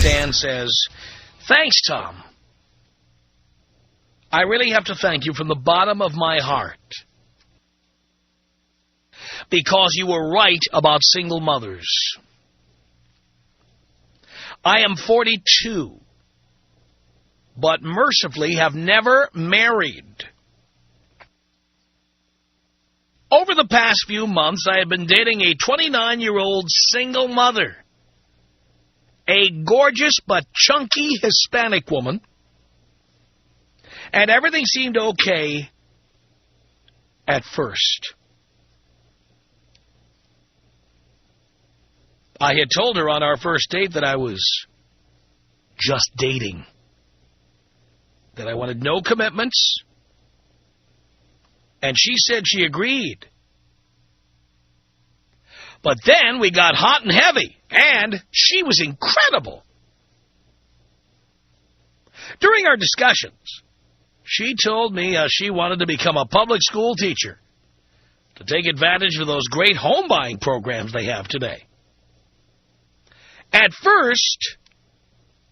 Dan says, "Thanks, Tom. I really have to thank you from the bottom of my heart. Because you were right about single mothers. I am 42, but mercifully have never married. Over the past few months, I have been dating a 29-year-old single mother, a gorgeous but chunky Hispanic woman, and everything seemed okay at first. I had told her on our first date that I was just dating, that I wanted no commitments, and she said she agreed. But then we got hot and heavy, and she was incredible. During our discussions, she told me she wanted to become a public school teacher to take advantage of those great home buying programs they have today. At first,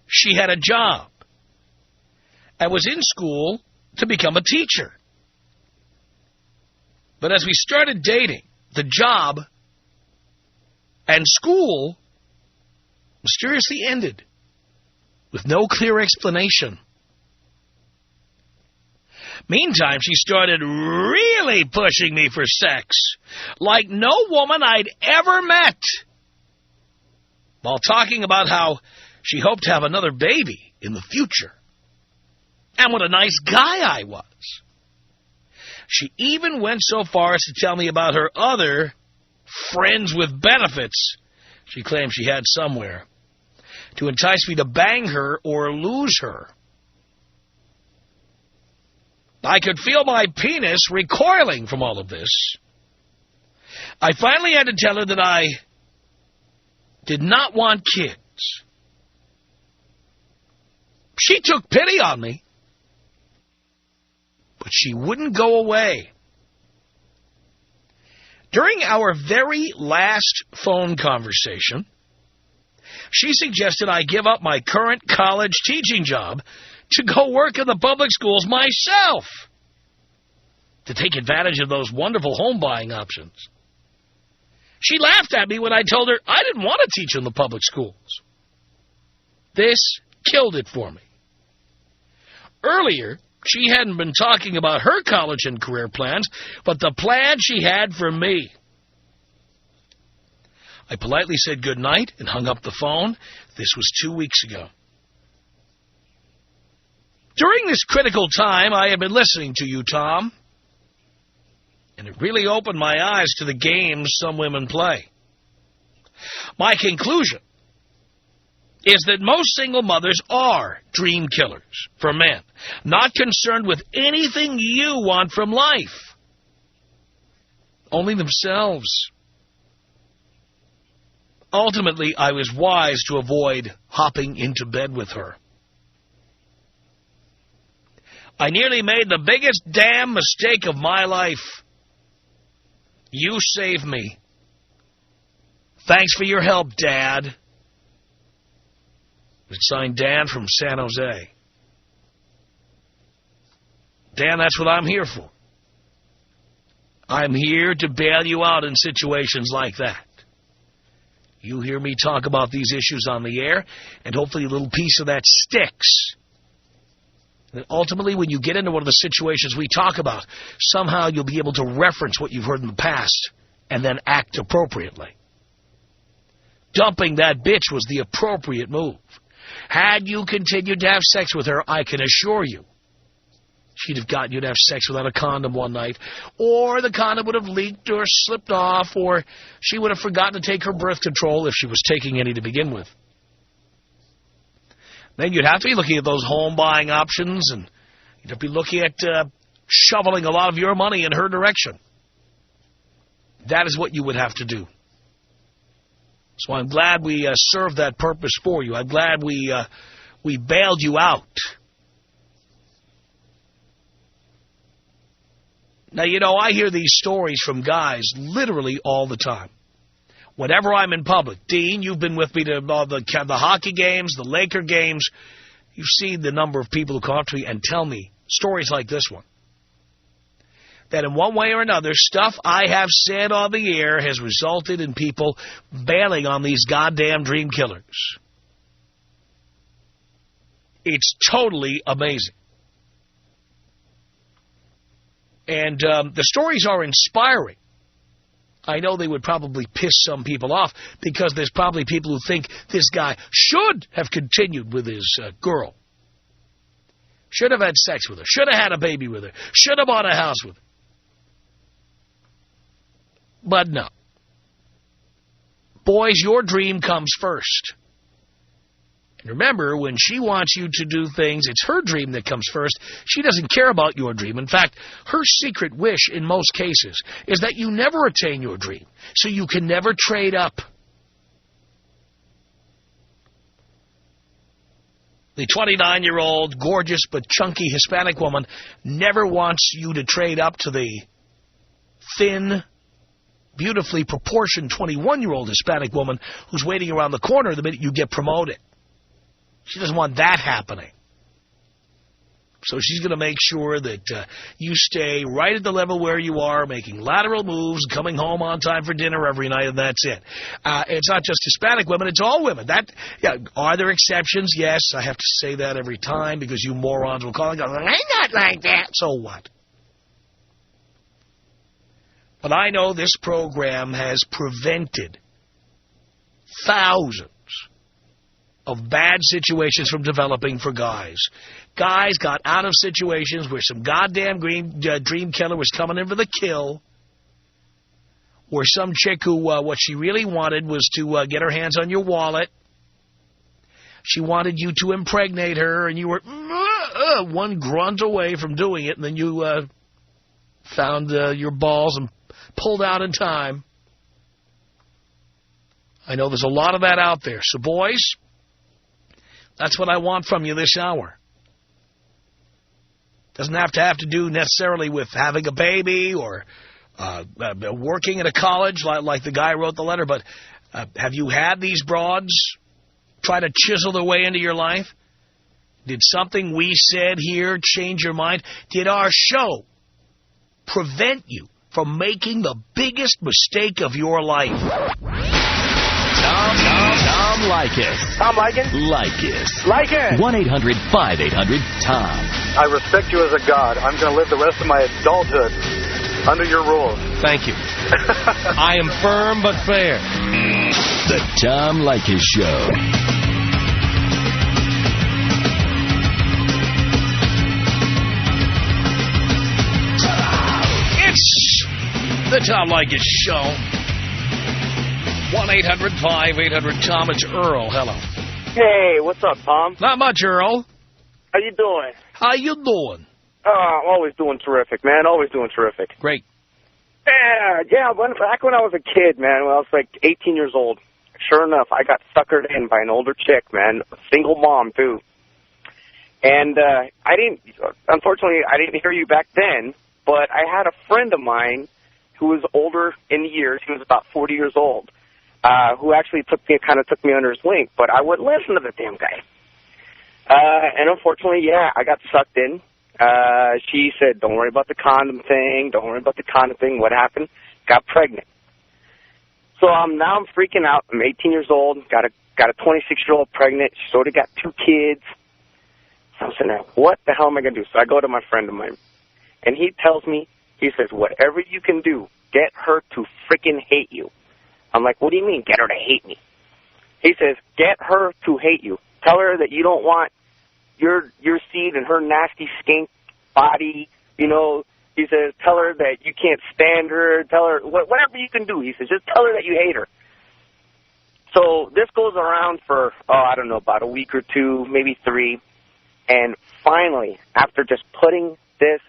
she had a job and was in school to become a teacher. But as we started dating, the job and school mysteriously ended with no clear explanation. Meantime, she started really pushing me for sex, like no woman I'd ever met, while talking about how she hoped to have another baby in the future, and what a nice guy I was. She even went so far as to tell me about her other friends with benefits she claimed she had somewhere, to entice me to bang her or lose her. I could feel my penis recoiling from all of this. I finally had to tell her that I did not want kids. She took pity on me, but she wouldn't go away. During our very last phone conversation, she suggested I give up my current college teaching job to go work in the public schools myself, to take advantage of those wonderful home buying options. She laughed at me when I told her I didn't want to teach in the public schools. This killed it for me. Earlier, she hadn't been talking about her college and career plans, but the plan she had for me. I politely said goodnight and hung up the phone. This was 2 weeks ago. During this critical time, I have been listening to you, Tom, and it really opened my eyes to the games some women play. My conclusion is that most single mothers are dream killers for men, not concerned with anything you want from life, only themselves. Ultimately, I was wise to avoid hopping into bed with her. I nearly made the biggest damn mistake of my life. You saved me. Thanks for your help, Dad. It's signed Dan from San Jose. Dan, that's what I'm here for. I'm here to bail you out in situations like that. You hear me talk about these issues on the air, and hopefully a little piece of that sticks. And ultimately, when you get into one of the situations we talk about, somehow you'll be able to reference what you've heard in the past and then act appropriately. Dumping that bitch was the appropriate move. Had you continued to have sex with her, I can assure you, she'd have gotten you to have sex without a condom one night, or the condom would have leaked or slipped off, or she would have forgotten to take her birth control if she was taking any to begin with. Then you'd have to be looking at those home buying options, and you'd have to be looking at shoveling a lot of your money in her direction. That is what you would have to do. So I'm glad we served that purpose for you. I'm glad we bailed you out. Now, you know, I hear these stories from guys literally all the time. Whenever I'm in public, Dean, you've been with me to the hockey games, the Laker games. You've seen the number of people who come up to me and tell me stories like this one. That in one way or another, stuff I have said on the air has resulted in people bailing on these goddamn dream killers. It's totally amazing. And the stories are inspiring. I know they would probably piss some people off because there's probably people who think this guy should have continued with his girl. Should have had sex with her. Should have had a baby with her. Should have bought a house with her. But no. Boys, your dream comes first. And remember, when she wants you to do things, it's her dream that comes first. She doesn't care about your dream. In fact, her secret wish in most cases is that you never attain your dream, so you can never trade up. The 29-year-old, gorgeous but chunky Hispanic woman never wants you to trade up to the thin, beautifully proportioned 21-year-old Hispanic woman who's waiting around the corner the minute you get promoted. She doesn't want that happening. So she's going to make sure that you stay right at the level where you are, making lateral moves, coming home on time for dinner every night, and that's it. It's not just Hispanic women, it's all women. Are there exceptions? Yes, I have to say that every time because you morons will call and go, I'm not like that. So what? But I know this program has prevented thousands of bad situations from developing for guys. Guys got out of situations where some goddamn dream killer was coming in for the kill, or some chick who what she really wanted was to get her hands on your wallet. She wanted you to impregnate her, and you were one grunt away from doing it, and then you found your balls and pulled out in time. I know there's a lot of that out there. So, boys, that's what I want from you this hour. Doesn't have to do necessarily with having a baby or working at a college like the guy who wrote the letter, but have you had these broads try to chisel their way into your life? Did something we said here change your mind? Did our show prevent you from making the biggest mistake of your life? Tom Leykis. Tom Leykis? Leykis. Leykis. 1-800-5800-TOM. I respect you as a god. I'm going to live the rest of my adulthood under your rules. Thank you. I am firm but fair. The Tom Leykis Show. It's the Tom Leykis Show. 1-800-5800-TOM. It's Earl. Hello. Hey, what's up, Tom? Not much, Earl. How you doing? How you doing? I'm always doing terrific, man. Always doing terrific. Great. Yeah. Back when I was a kid, man, when I was like 18 years old, sure enough, I got suckered in by an older chick, man. A single mom, too. And unfortunately, I didn't hear you back then, but I had a friend of mine who was older in years. He was about 40 years old. Who actually took me under his wing, but I wouldn't listen to the damn guy. And unfortunately, yeah, I got sucked in. She said, don't worry about the condom thing, don't worry about the condom thing. What happened? Got pregnant. So now I'm freaking out. I'm 18 years old, got a 26-year-old pregnant. She's already got 2 kids. So I'm sitting there, what the hell am I going to do? So I go to my friend of mine, and he tells me, he says, whatever you can do, get her to freaking hate you. I'm like, what do you mean, get her to hate me? He says, get her to hate you. Tell her that you don't want your seed in her nasty skink body. You know, he says, tell her that you can't stand her. Tell her, whatever you can do. He says, just tell her that you hate her. So this goes around for, I don't know, about a week or 2, maybe 3. And finally, after just putting this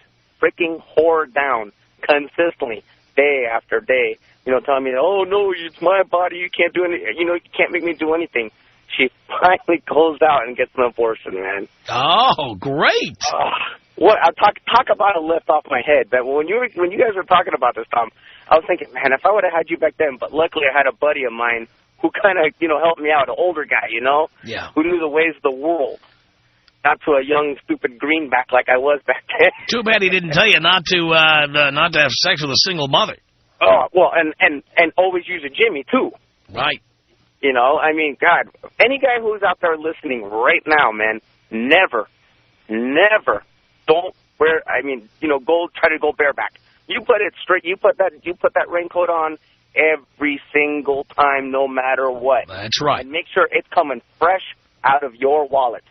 freaking whore down consistently, day after day, you know, telling me, oh, no, it's my body, you can't do anything, you know, you can't make me do anything. She finally goes out and gets an abortion, man. Oh, great. What I'll talk about a lift off my head. But when you guys were talking about this, Tom, I was thinking, man, if I would have had you back then. But luckily, I had a buddy of mine who kind of helped me out, an older guy, Yeah. who knew the ways of the world. Not to a young, stupid greenback like I was back then. Too bad he didn't tell you not to have sex with a single mother. Oh, well, and always use a Jimmy, too. Right. I mean, God, any guy who's out there listening right now, man, never, don't wear, try to go bareback. You put it straight, you put that raincoat on every single time, no matter what. That's right. And make sure it's coming fresh out of your wallet.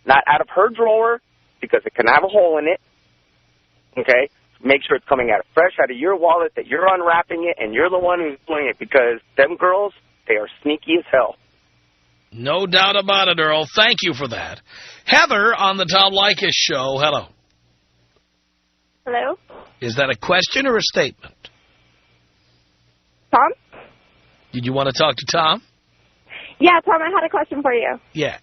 Not out of her drawer, because it can have a hole in it, okay? Make sure it's coming out fresh out of your wallet, that you're unwrapping it, and you're the one who's doing it, because them girls, they are sneaky as hell. No doubt about it, Earl. Thank you for that. Heather on the Tom Leykis Show. Hello. Hello? Is that a question or a statement? Tom? Did you want to talk to Tom? Yeah, Tom, I had a question for you. Yes.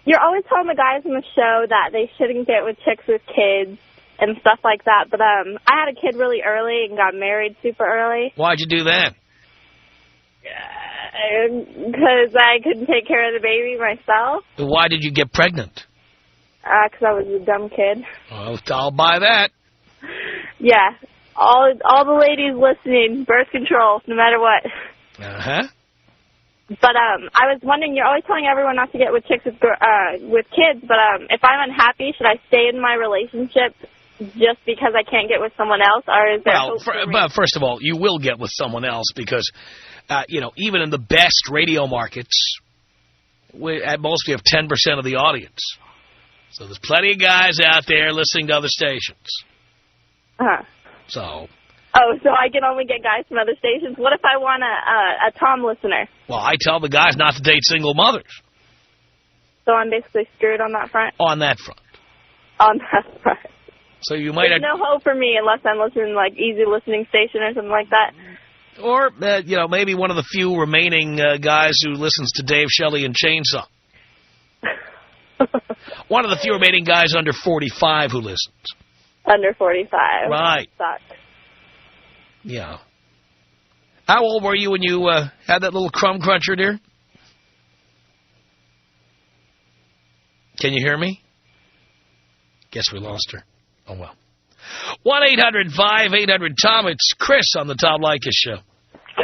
You're always telling the guys on the show that they shouldn't get with chicks with kids and stuff like that, but I had a kid really early and got married super early. Why'd you do that? Because I couldn't take care of the baby myself. Why did you get pregnant? Because I was a dumb kid. Well, I'll buy that. Yeah. All the ladies listening, birth control, no matter what. Uh-huh. But I was wondering, you're always telling everyone not to get with chicks with kids, but if I'm unhappy, should I stay in my relationship just because I can't get with someone else, or is there hope for me? But first of all, you will get with someone else because, even in the best radio markets, at most we have 10% of the audience. So there's plenty of guys out there listening to other stations. Uh-huh. So... Oh, so I can only get guys from other stations? What if I want a Tom listener? Well, I tell the guys not to date single mothers. So I'm basically screwed on that front? On that front. On that front. So you might There's no hope for me unless I'm listening like easy listening station or something like that. Or, maybe one of the few remaining guys who listens to Dave Shelley and Chainsaw. One of the few remaining guys under 45 who listens. Under 45. Right. Sucks. Yeah. How old were you when you had that little crumb cruncher, dear? Can you hear me? Guess we lost her. Oh, well. 1-800-5800-TOM. It's Chris on the Tom Leykis Show.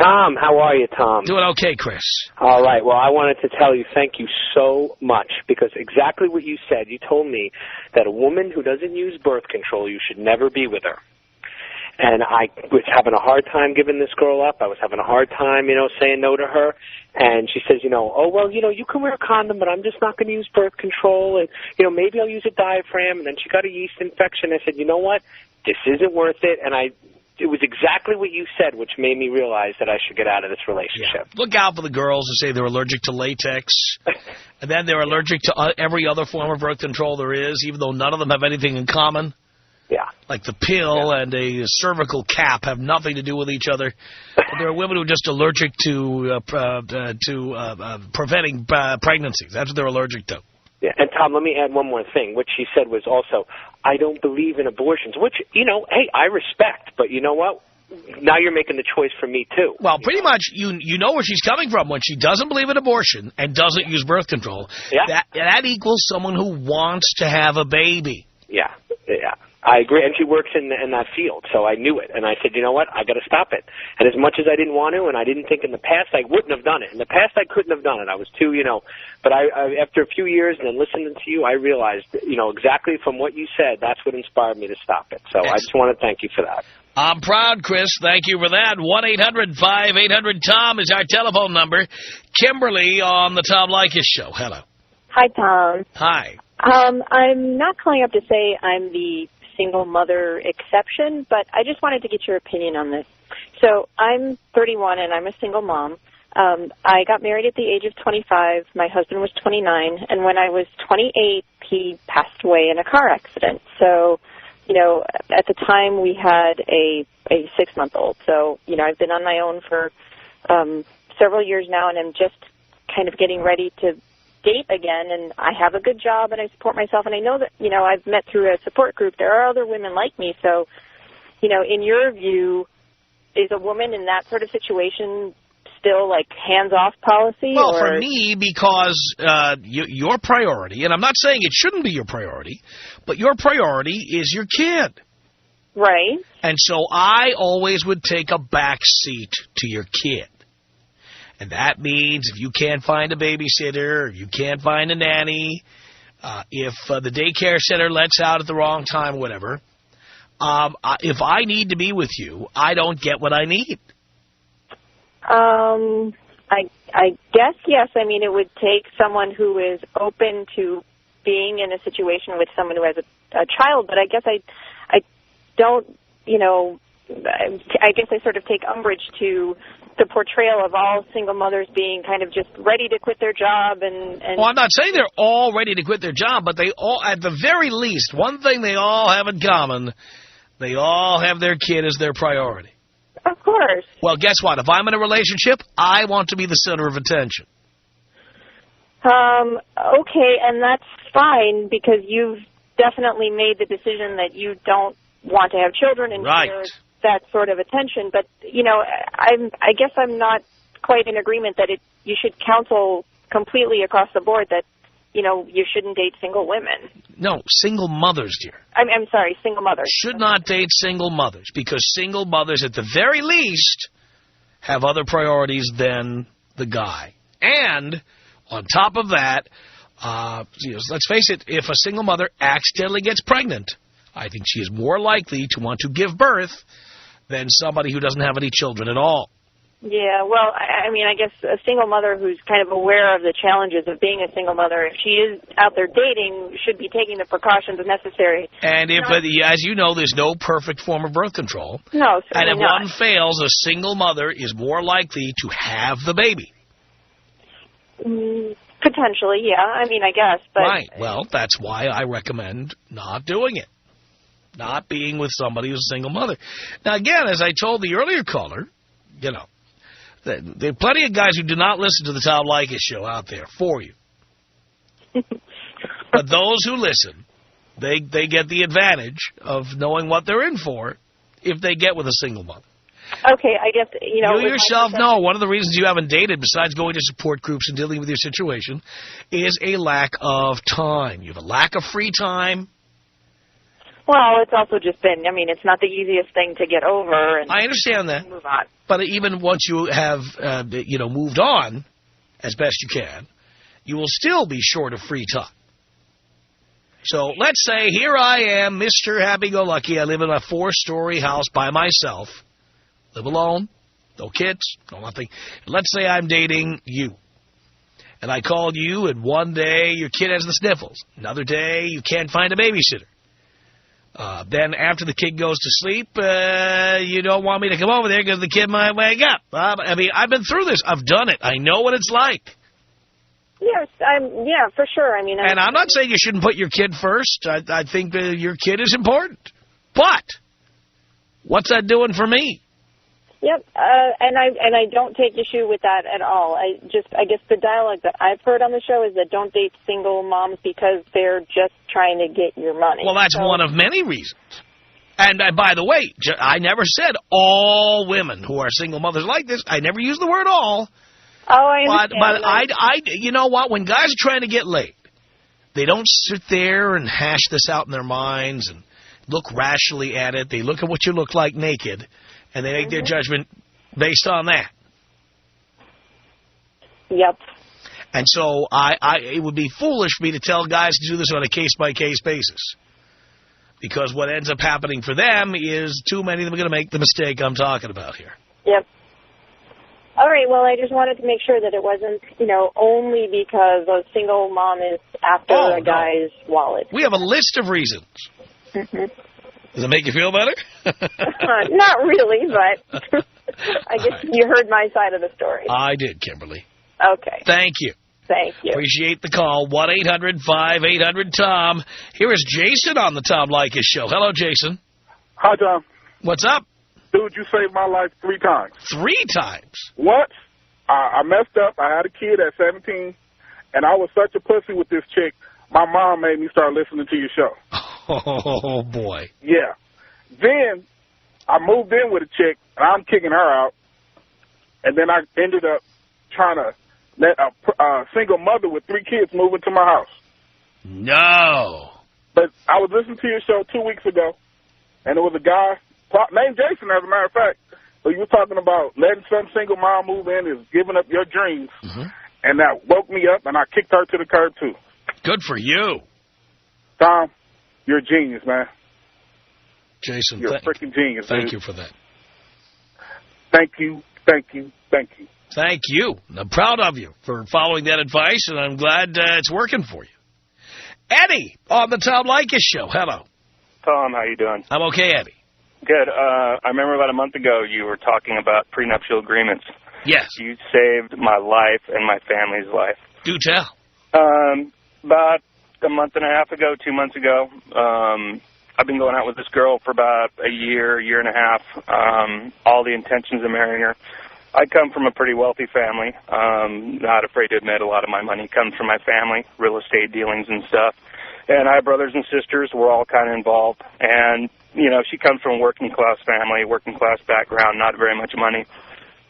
Tom, how are you, Tom? Doing okay, Chris. All right. Well, I wanted to tell you thank you so much because exactly what you said. You told me that a woman who doesn't use birth control, you should never be with her. And I was having a hard time giving this girl up. I was having a hard time, saying no to her. And she says, you can wear a condom, but I'm just not going to use birth control. And, maybe I'll use a diaphragm. And then she got a yeast infection. I said, you know what? This isn't worth it. And it was exactly what you said, which made me realize that I should get out of this relationship. Yeah. Look out for the girls who say they're allergic to latex. And then they're allergic to every other form of birth control there is, even though none of them have anything in common. Yeah. Like the pill and a cervical cap have nothing to do with each other. There are women who are just allergic to preventing pregnancies. That's what they're allergic to. Yeah. And, Tom, let me add one more thing. What she said was also, I don't believe in abortions, which, hey, I respect. But you know what? Now you're making the choice for me, too. Well, pretty much you know where she's coming from. When she doesn't believe in abortion and doesn't use birth control, that equals someone who wants to have a baby. Yeah, yeah. I agree, and she works in that field, so I knew it. And I said, you know what, I got to stop it. And as much as I didn't want to, and I didn't think in the past I wouldn't have done it. In the past I couldn't have done it. I was too, But I after a few years and then listening to you, I realized, exactly from what you said, that's what inspired me to stop it. So I just want to thank you for that. I'm proud, Chris. Thank you for that. 1-800-5800-TOM is our telephone number. Kimberly on the Tom Leykis Show. Hello. Hi, Tom. Hi. I'm not calling up to say I'm the single mother exception, but I just wanted to get your opinion on this. So I'm 31 and I'm a single mom. I got married at the age of 25. My husband was 29, and when I was 28, he passed away in a car accident. So, at the time we had a 6-month-old. So, I've been on my own for several years now, and I'm just kind of getting ready to date again, and I have a good job, and I support myself, and I know that, I've met through a support group, there are other women like me. So, in your view, is a woman in that sort of situation still like hands-off policy? Well, or? for me, because your priority, and I'm not saying it shouldn't be your priority, but your priority is your kid. Right. And so I always would take a back seat to your kid. And that means if you can't find a babysitter, or you can't find a nanny, if the daycare center lets out at the wrong time, whatever, if I need to be with you, I don't get what I need. I guess, yes. I mean, it would take someone who is open to being in a situation with someone who has a child, but I guess I don't, I guess I sort of take umbrage to the portrayal of all single mothers being kind of just ready to quit their job and Well, I'm not saying they're all ready to quit their job, but they all, at the very least, one thing they all have in common, they all have their kid as their priority. Of course. Well, guess what? If I'm in a relationship, I want to be the center of attention. Okay, and that's fine because you've definitely made the decision that you don't want to have children and right. There's that sort of attention. But, I guess I'm not quite in agreement that you should counsel completely across the board that, you shouldn't date single women. No, single mothers, dear. I'm sorry, single mothers. Should not date single mothers because single mothers, at the very least, have other priorities than the guy. And on top of that, let's face it, if a single mother accidentally gets pregnant, I think she is more likely to want to give birth than somebody who doesn't have any children at all. Yeah, well, I mean, I guess a single mother who's kind of aware of the challenges of being a single mother, if she is out there dating, should be taking the precautions necessary. And if, as you know, there's no perfect form of birth control. No, certainly and if not. one fails, a single mother is more likely to have the baby. Potentially, yeah. I mean, I guess. But right. Well, that's why I recommend not doing it. Not being with somebody who's a single mother. Now, again, as I told the earlier caller, there are plenty of guys who do not listen to the Tom Leykis Show out there for you. But those who listen, they get the advantage of knowing what they're in for if they get with a single mother. Okay, I guess, You yourself know one of the reasons you haven't dated, besides going to support groups and dealing with your situation, is a lack of time. You have a lack of free time. Well, it's also just been, it's not the easiest thing to get over. And I understand that. Move on. But even once you have, moved on, as best you can, you will still be short of free time. So let's say here I am, Mr. Happy-Go-Lucky. I live in a 4-story house by myself. Live alone. No kids. No nothing. Let's say I'm dating you. And I called you, and one day your kid has the sniffles. Another day you can't find a babysitter. Then after the kid goes to sleep, you don't want me to come over there because the kid might wake up. I've been through this. I've done it. I know what it's like. Yes, yeah, for sure. And I'm not saying you shouldn't put your kid first. I think your kid is important. But what's that doing for me? Yep, and I don't take issue with that at all. I guess the dialogue that I've heard on the show is that don't date single moms because they're just trying to get your money. Well, that's one of many reasons. And by the way, I never said all women who are single mothers like this. I never used the word all. Oh, I understand. But you know what? When guys are trying to get laid, they don't sit there and hash this out in their minds and look rationally at it. They look at what you look like naked. And they make their judgment based on that. Yep. And so it would be foolish for me to tell guys to do this on a case-by-case basis. Because what ends up happening for them is too many of them are going to make the mistake I'm talking about here. Yep. All right, well, I just wanted to make sure that it wasn't, only because a single mom is after a guy's wallet. We have a list of reasons. Mm-hmm. Does it make you feel better? Not really, but I guess you heard my side of the story. I did, Kimberly. Okay. Thank you. Thank you. Appreciate the call. 1-800-5800-TOM. Here is Jason on the Tom Leykis Show. Hello, Jason. Hi, Tom. What's up? Dude, you saved my life 3 times. 3 times? What? I messed up. I had a kid at 17, and I was such a pussy with this chick, my mom made me start listening to your show. Oh, boy. Yeah. Then I moved in with a chick, and I'm kicking her out. And then I ended up trying to let a single mother with 3 kids move into my house. No. But I was listening to your show 2 weeks ago, and it was a guy named Jason, as a matter of fact. So you were talking about letting some single mom move in is giving up your dreams. Mm-hmm. And that woke me up, and I kicked her to the curb, too. Good for you. Tom, you're a genius, man. Jason, you're a freaking genius. Thank you for that. Thank you, thank you, thank you. Thank you. I'm proud of you for following that advice, and I'm glad it's working for you. Eddie on the Tom Leykis Show. Hello. Tom, how you doing? I'm okay, Eddie. Good. I remember about a month ago you were talking about prenuptial agreements. Yes. You saved my life and my family's life. Do tell. About a month and a half ago, 2 months ago, I've been going out with this girl for about a year and a half. All the intentions of marrying her. I come from a pretty wealthy family. Not afraid to admit a lot of my money comes from my family, real estate dealings and stuff. And I have brothers and sisters. We're all kind of involved. And, you know, she comes from a working-class family, working-class background, not very much money.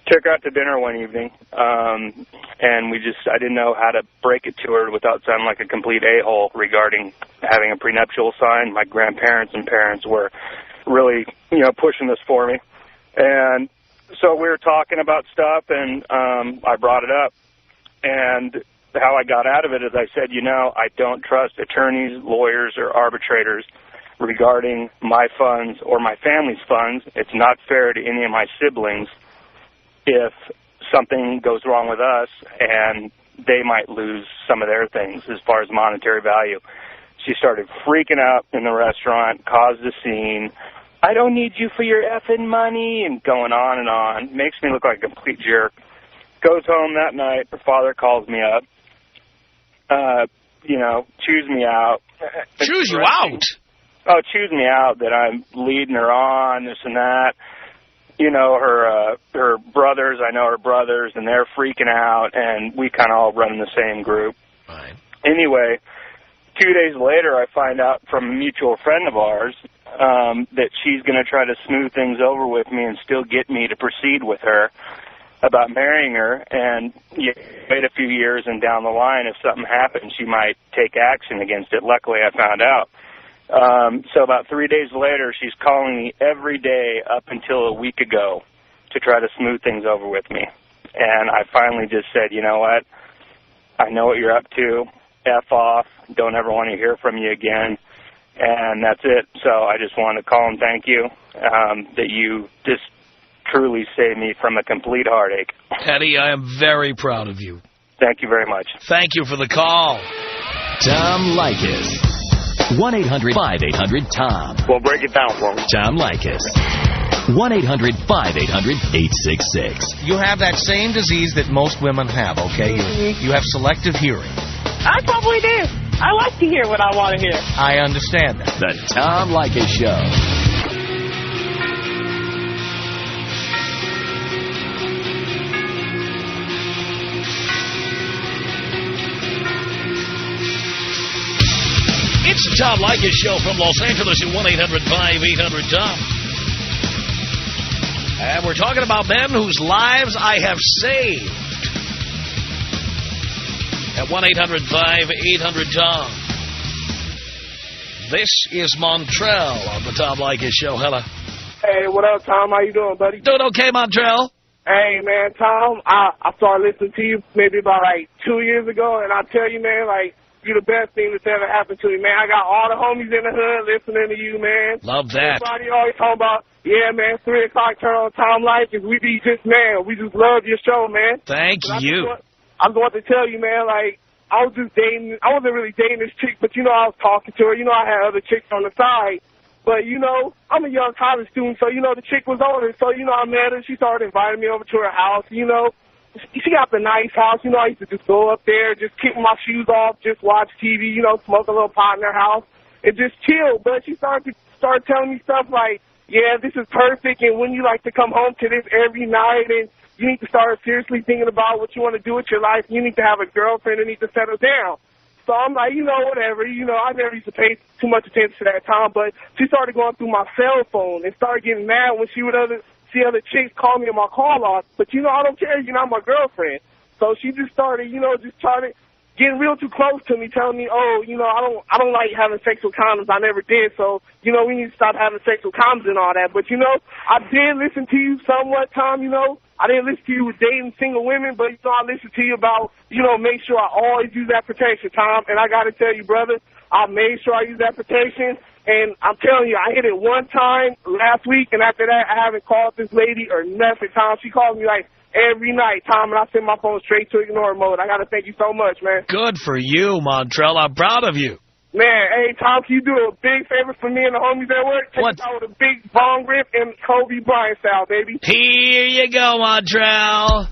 Took her out to dinner one evening, and I didn't know how to break it to her without sounding like a complete a-hole regarding having a prenuptial signed. My grandparents and parents were really, pushing this for me. And so we were talking about stuff, and I brought it up. And how I got out of it is I said, I don't trust attorneys, lawyers, or arbitrators regarding my funds or my family's funds. It's not fair to any of my siblings if something goes wrong with us and they might lose some of their things as far as monetary value. She started freaking out in the restaurant, caused a scene. I don't need you for your effing money, and going on and on. Makes me look like a complete jerk. Goes home that night. Her father calls me up. Chews me out. Chews you out? Oh, chews me out that I'm leading her on, this and that. Her brothers, I know her brothers, and they're freaking out, and we kind of all run in the same group. Right. Anyway, 2 days later, I find out from a mutual friend of ours that she's going to try to smooth things over with me and still get me to proceed with her about marrying her. And wait a few years, and down the line, if something happens, she might take action against it. Luckily, I found out. So about 3 days later, she's calling me every day up until a week ago to try to smooth things over with me. And I finally just said, you know what? I know what you're up to. F off. Don't ever want to hear from you again. And that's it. So I just wanted to call and thank you that you just truly saved me from a complete heartache. Eddie, I am very proud of you. Thank you very much. Thank you for the call. Tom Leykis. 1-800-5800-TOM. Well, break it down for me. Tom Leykis. 1-800-5800-866. You have that same disease that most women have, okay? You have selective hearing. I probably do. I like to hear what I want to hear. I understand that. The Tom Leykis Show. It's the Tom Leykis Show from Los Angeles at 1-800-5800-TOM. And we're talking about men whose lives I have saved. At 1-800-5800-TOM. This is Montrell on the Tom Leykis Show. Hello. Hey, what up, Tom? How you doing, buddy? Doing okay, Montrell? Hey, man, Tom, I started listening to you maybe about, 2 years ago, and I tell you, man, you're the best thing that's ever happened to me, man. I got all the homies in the hood listening to you, man. Love that. Everybody always talking about, yeah, man, 3 o'clock turn on Tom Leykis. We be just, man, we just love your show, man. Thank you. I was going to tell you, man, I was just dating, I wasn't really dating this chick, but, I was talking to her. I had other chicks on the side. But, I'm a young college student, so, the chick was older. So, I met her. She started inviting me over to her house, She got the nice house. I used to just go up there, just kick my shoes off, just watch TV, smoke a little pot in her house, and just chill. But she started telling me stuff like, yeah, this is perfect, and when you like to come home to this every night, and you need to start seriously thinking about what you want to do with your life. You need to have a girlfriend and need to settle down. So I'm like, whatever. I never used to pay too much attention to that time, but she started going through my cell phone and started getting mad when she would see other chicks call me on my call log. But, I don't care. You're not my girlfriend. So she just started, just trying to getting real too close to me, telling me, I don't like having sex with condoms. I never did. So, we need to stop having sex with condoms and all that. But, I did listen to you somewhat, Tom, I didn't listen to you with dating single women, but, I listened to you about, make sure I always use that protection, Tom. And I got to tell you, brother, I made sure I use that protection. And I'm telling you, I hit it one time last week, and after that, I haven't called this lady or nothing, Tom. She calls me like every night, Tom, and I send my phone straight to ignore mode. I got to thank you so much, man. Good for you, Montrell. I'm proud of you. Man, hey, Tom, can you do a big favor for me and the homies at work? Take us out with a big bong rip and Kobe Bryant style, baby. Here you go, Montrell.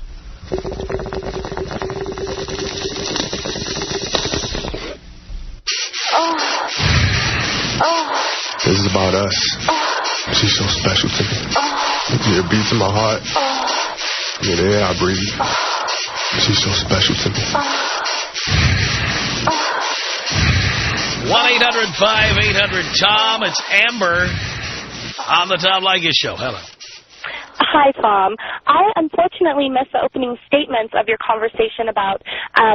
This is about us. She's so special to me. It beats in my heart. Yeah, the air I breathe. She's so special to me. 1-800-5800-TOM. It's Amber on the Tom Leykis Show. Hello. Hi, Tom. I unfortunately missed the opening statements of your conversation about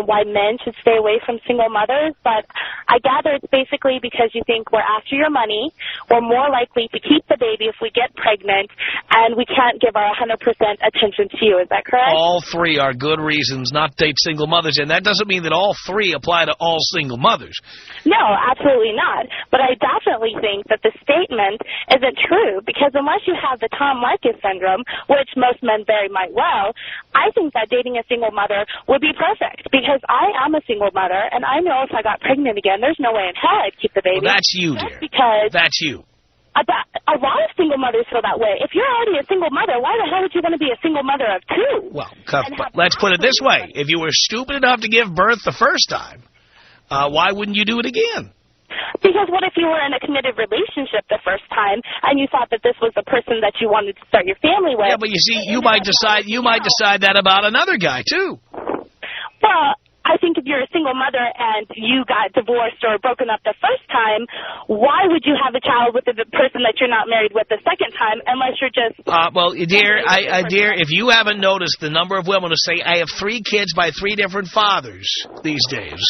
why men should stay away from single mothers, but I gather it's basically because you think we're after your money, we're more likely to keep the baby if we get pregnant, and we can't give our 100% attention to you. Is that correct? All three are good reasons not to date single mothers, and that doesn't mean that all three apply to all single mothers. No, absolutely not. But I definitely think that the statement isn't true, because unless you have the Tom Leykis syndrome, which most men very might well, I think that dating a single mother would be perfect, because I am a single mother, and I know if I got pregnant again, there's no way in hell I'd keep the baby. Well, that's you, dear. Because that's you. A lot of single mothers feel that way. If you're already a single mother, why the hell would you want to be a single mother of two? Well, let's put it this way. If you were stupid enough to give birth the first time, why wouldn't you do it again? Because what if you were in a committed relationship the first time and you thought that this was the person that you wanted to start your family with? Yeah, but you see, you might decide that about another guy too. Well, I think if you're a single mother and you got divorced or broken up the first time, why would you have a child with the person that you're not married with the second time unless you're just... well, dear, dear, if you haven't noticed the number of women who say, I have 3 kids by 3 different fathers these days,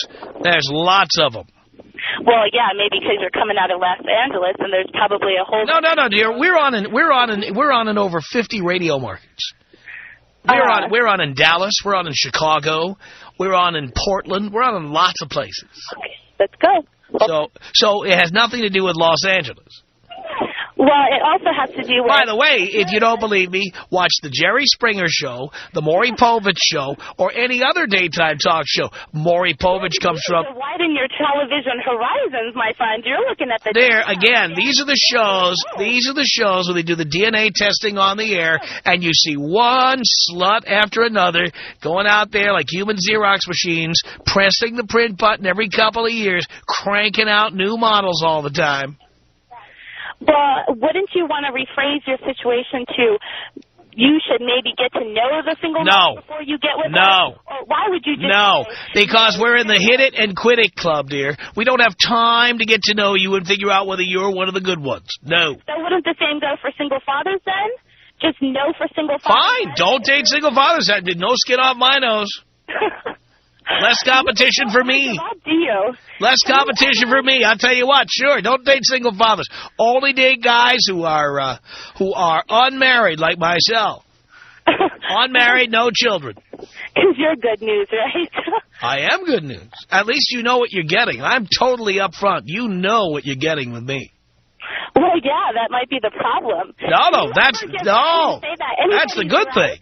there's lots of them. Well, yeah, maybe because you're coming out of Los Angeles and there's probably a whole... No, dear. We're on in over 50 radio markets. We're on in Dallas. We're on in Chicago. We're on in Portland. We're on in lots of places. Okay, let's go. So it has nothing to do with Los Angeles. Well, it also has to do with... By the way, if you don't believe me, watch the Jerry Springer Show, the Maury Povich Show, or any other daytime talk show. Maury Povich comes from... Widen your television horizons, my friend. You're looking at the... There, again, these are the shows where they do the DNA testing on the air, and you see one slut after another going out there like human Xerox machines, pressing the print button every couple of years, cranking out new models all the time. Well, wouldn't you want to rephrase your situation to you should maybe get to know the single mother before you get with her? Or why would you just say, because we're in the hit it and quit it club, dear. We don't have time to get to know you and figure out whether you're one of the good ones. No. So wouldn't the same go for single fathers then? Just no for single fathers? Fine. Don't date single fathers. No skin off my nose. Less competition for me. Less competition for me. I'll tell you what. Sure, don't date single fathers. Only date guys who are unmarried, like myself. Unmarried, no children. Because you're good news, right? I am good news. At least you know what you're getting. I'm totally upfront. You know what you're getting with me. Well, yeah, that might be the problem. That's the good thing.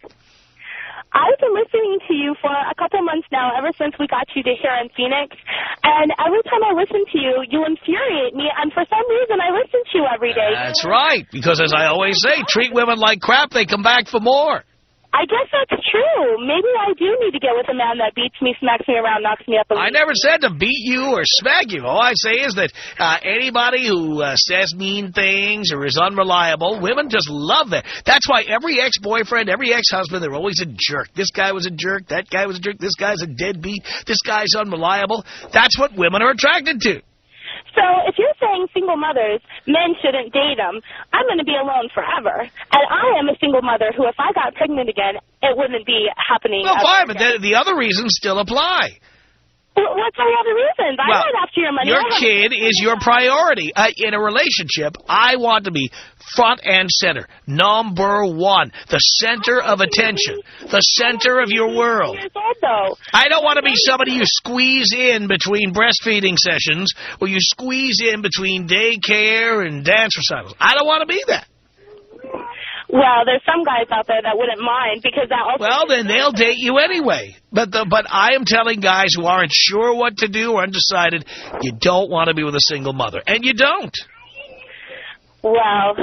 I've been listening to you for a couple months now, ever since we got you to here in Phoenix. And every time I listen to you, you infuriate me. And for some reason, I listen to you every day. That's right. Because as I always say, treat women like crap, they come back for more. I guess that's true. Maybe I do need to get with a man that beats me, smacks me around, knocks me up. I never said to beat you or smack you. All I say is that anybody who says mean things or is unreliable, women just love that. That's why every ex-boyfriend, every ex-husband, they're always a jerk. This guy was a jerk. That guy was a jerk. This guy's a deadbeat. This guy's unreliable. That's what women are attracted to. So if you're saying single mothers, men shouldn't date them, I'm going to be alone forever. And I am a single mother who, if I got pregnant again, it wouldn't be happening. Well, fine, but the other reasons still apply. What's the other reasons? I'm not after your money. Your kid is your priority. In a relationship, I want to be front and center. Number one. The center of attention. The center of your world. I don't want to be somebody you squeeze in between breastfeeding sessions or you squeeze in between daycare and dance recitals. I don't want to be that. Well, there's some guys out there that wouldn't mind because that also... Well, then they'll date you anyway. But I am telling guys who aren't sure what to do or undecided, you don't want to be with a single mother. And you don't. Well,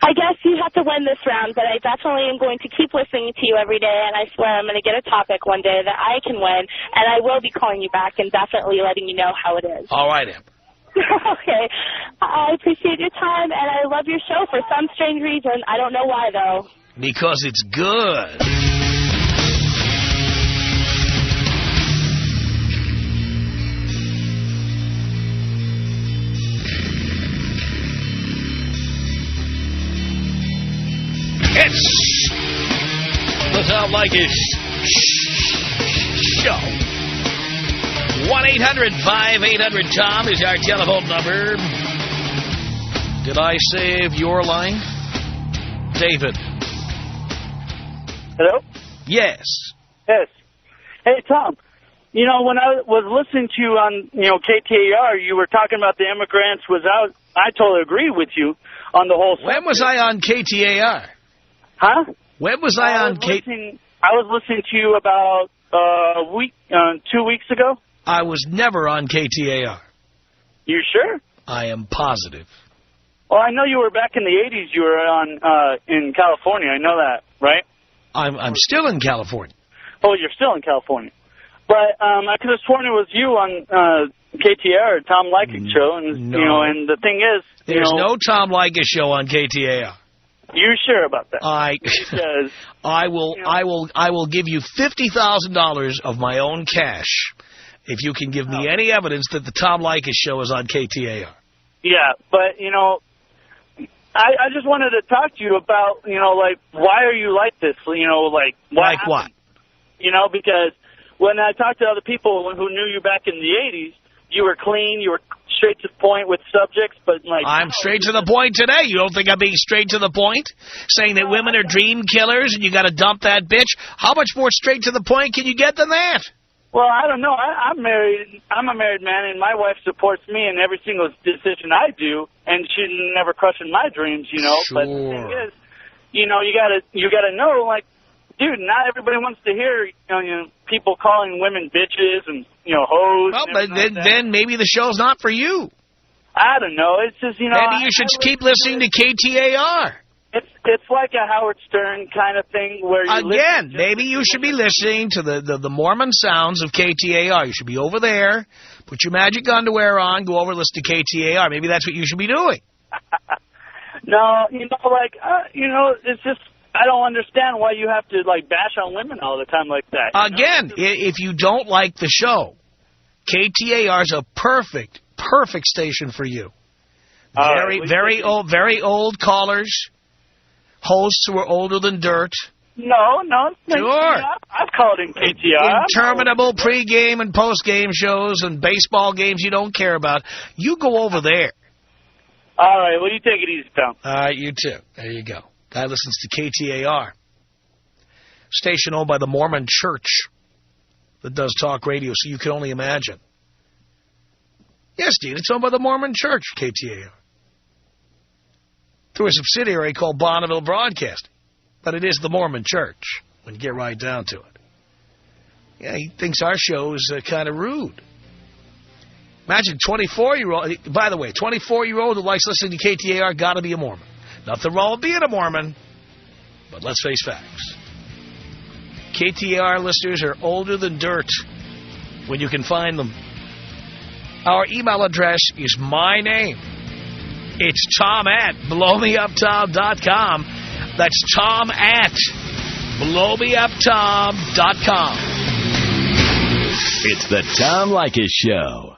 I guess you have to win this round, but I definitely am going to keep listening to you every day, and I swear I'm going to get a topic one day that I can win, and I will be calling you back and definitely letting you know how it is. All right, Em. Okay. I appreciate your time, and I love your show for some strange reason. I don't know why, though. Because it's good. It's the Tom Leykis Show. 1-800-5800-TOM is our telephone number. Did I save your line? David. Hello? Yes. Yes. Hey, Tom. You know, when I was listening to you on, KTAR, you were talking about the immigrants was out. I totally agree with you on the whole subject. When was I on KTAR? Huh? When was I on KTAR? I was listening to you about 2 weeks ago. I was never on KTAR. You sure? I am positive. Well, I know you were back in the 80s. You were on in California. I know that, right? I'm still in California. Oh, you're still in California. But I could have sworn it was you on KTAR, Tom Leykis Show, and no. And the thing is, there's no Tom Leykis Show on KTAR. You sure about that? I will give you $50,000 of my own cash if you can give me any evidence that the Tom Leykis Show is on KTAR. Yeah, but I just wanted to talk to you about why are you like this? Why what? Because when I talked to other people who knew you back in the 80s, you were clean, you were straight to the point with subjects, but I'm straight to the point today. You don't think I'm being straight to the point? Saying that women are dream killers and you got to dump that bitch? How much more straight to the point can you get than that? Well, I don't know. I'm married. I'm a married man, and my wife supports me in every single decision I do, and she's never crushing my dreams, Sure. But the thing is, you gotta know, dude, not everybody wants to hear people calling women bitches and hoes. Well, but then maybe the show's not for you. I don't know. It's just maybe you should keep listening to KTAR. It's like a Howard Stern kind of thing where you again. Maybe you should be listening to the Mormon sounds of KTAR. You should be over there, put your magic underwear on, go over and listen to KTAR. Maybe that's what you should be doing. No, it's just. I don't understand why you have to, bash on women all the time like that. Again, if you don't like the show, KTAR is a perfect station for you. Very old callers, hosts who are older than dirt. No. Sure. I've called in KTAR. Interminable pregame and postgame shows and baseball games you don't care about. You go over there. All right, well, you take it easy, Tom. All right, you too. There you go. Guy listens to KTAR, station owned by the Mormon Church that does talk radio, so you can only imagine. Yes, Dean, it's owned by the Mormon Church, KTAR, through a subsidiary called Bonneville Broadcasting. But it is the Mormon Church, when you get right down to it. Yeah, he thinks our show is kind of rude. Imagine 24-year-old, by the way, 24-year-old who likes listening to KTAR, got to be a Mormon. Nothing wrong with being a Mormon, but let's face facts. KTAR listeners are older than dirt when you can find them. Our email address is my name. It's tom@blowmeuptom.com. That's tom@blowmeuptom.com. It's the Tom Leykis Show.